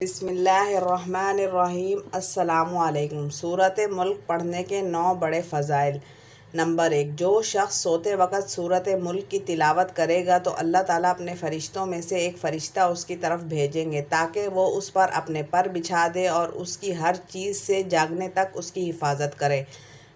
بسم اللہ الرحمن الرحیم۔ السلام علیکم۔ سورۃ ملک پڑھنے کے 9 بڑے فضائل۔ نمبر 1، جو شخص سوتے وقت سورۃ ملک کی تلاوت کرے گا تو اللہ تعالیٰ اپنے فرشتوں میں سے ایک فرشتہ اس کی طرف بھیجیں گے تاکہ وہ اس پر اپنے پر بچھا دے اور اس کی ہر چیز سے جاگنے تک اس کی حفاظت کرے۔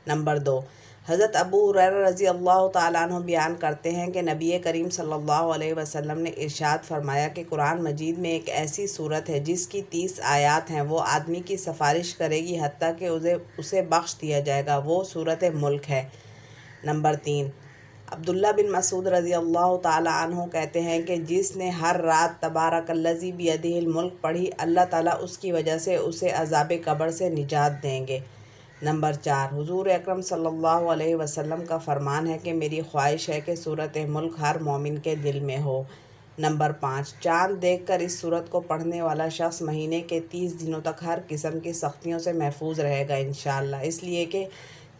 نمبر 2، حضرت ابو ہریرہ رضی اللہ تعالیٰ عنہ بیان کرتے ہیں کہ نبی کریم صلی اللہ علیہ وسلم نے ارشاد فرمایا کہ قرآن مجید میں ایک ایسی صورت ہے جس کی 30 آیات ہیں، وہ آدمی کی سفارش کرے گی حتیٰ کہ اسے بخش دیا جائے گا، وہ سورۃ ملک ہے۔ نمبر 3، عبداللہ بن مسعود رضی اللہ تعالیٰ عنہ کہتے ہیں کہ جس نے ہر رات تبارک الذی بیدہ الملک پڑھی، اللہ تعالیٰ اس کی وجہ سے اسے عذاب قبر سے نجات دیں گے۔ نمبر 4، حضور اکرم صلی اللہ علیہ وسلم کا فرمان ہے کہ میری خواہش ہے کہ سورۃ ملک ہر مومن کے دل میں ہو۔ نمبر 5، چاند دیکھ کر اس سورت کو پڑھنے والا شخص مہینے کے 30 دنوں تک ہر قسم کی سختیوں سے محفوظ رہے گا انشاءاللہ، اس لیے کہ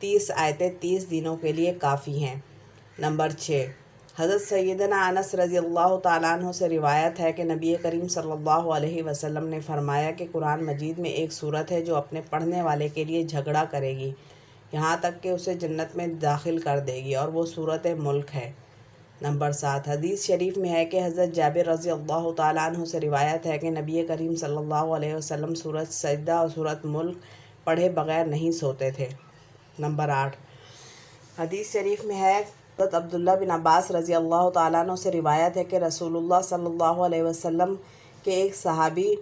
30 آیتیں 30 دنوں کے لیے کافی ہیں۔ نمبر 6، حضرت سیدنا انس رضی اللہ تعالیٰ عنہ سے روایت ہے کہ نبی کریم صلی اللہ علیہ وسلم نے فرمایا کہ قرآن مجید میں ایک صورت ہے جو اپنے پڑھنے والے کے لیے جھگڑا کرے گی یہاں تک کہ اسے جنت میں داخل کر دے گی، اور وہ سورۃ ملک ہے۔ نمبر 7، حدیث شریف میں ہے کہ حضرت جابر رضی اللہ تعالیٰ عنہ سے روایت ہے کہ نبی کریم صلی اللہ علیہ وسلم سورۃ سجدہ اور سورۃ ملک پڑھے بغیر نہیں سوتے تھے۔ نمبر 8، حدیث شریف میں ہے حضرت عبداللہ بن عباس رضی اللہ تعالیٰ عنہ سے روایت ہے کہ رسول اللہ صلی اللہ علیہ وسلم کے ایک صحابی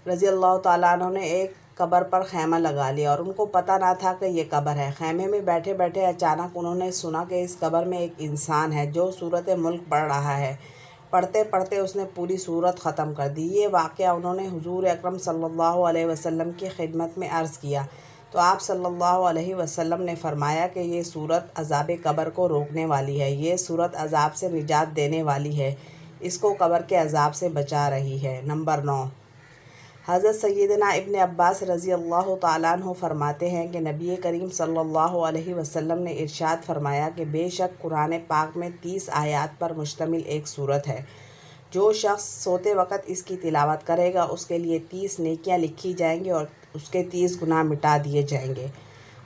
رضی اللہ تعالیٰ عنہ نے ایک قبر پر خیمہ لگا لیا اور ان کو پتہ نہ تھا کہ یہ قبر ہے۔ خیمے میں بیٹھے بیٹھے اچانک انہوں نے سنا کہ اس قبر میں ایک انسان ہے جو سورۃ ملک پڑھ رہا ہے۔ پڑھتے پڑھتے اس نے پوری سورت ختم کر دی۔ یہ واقعہ انہوں نے حضور اکرم صلی اللہ علیہ وسلم کی خدمت میں عرض کیا تو آپ صلی اللہ علیہ وسلم نے فرمایا کہ یہ سورت عذاب قبر کو روکنے والی ہے، یہ سورت عذاب سے نجات دینے والی ہے، اس کو قبر کے عذاب سے بچا رہی ہے۔ نمبر 9، حضرت سیدنا ابن عباس رضی اللہ تعالیٰ عنہ فرماتے ہیں کہ نبی کریم صلی اللہ علیہ وسلم نے ارشاد فرمایا کہ بے شک قرآن پاک میں 30 آیات پر مشتمل ایک صورت ہے، جو شخص سوتے وقت اس کی تلاوت کرے گا اس کے لیے 30 نیکیاں لکھی جائیں گی اور اس کے 30 گناہ مٹا دیے جائیں گے۔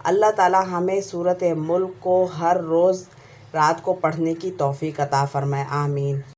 اللہ تعالیٰ ہمیں سورۃ ملک کو ہر روز رات کو پڑھنے کی توفیق عطا فرمائے، آمین۔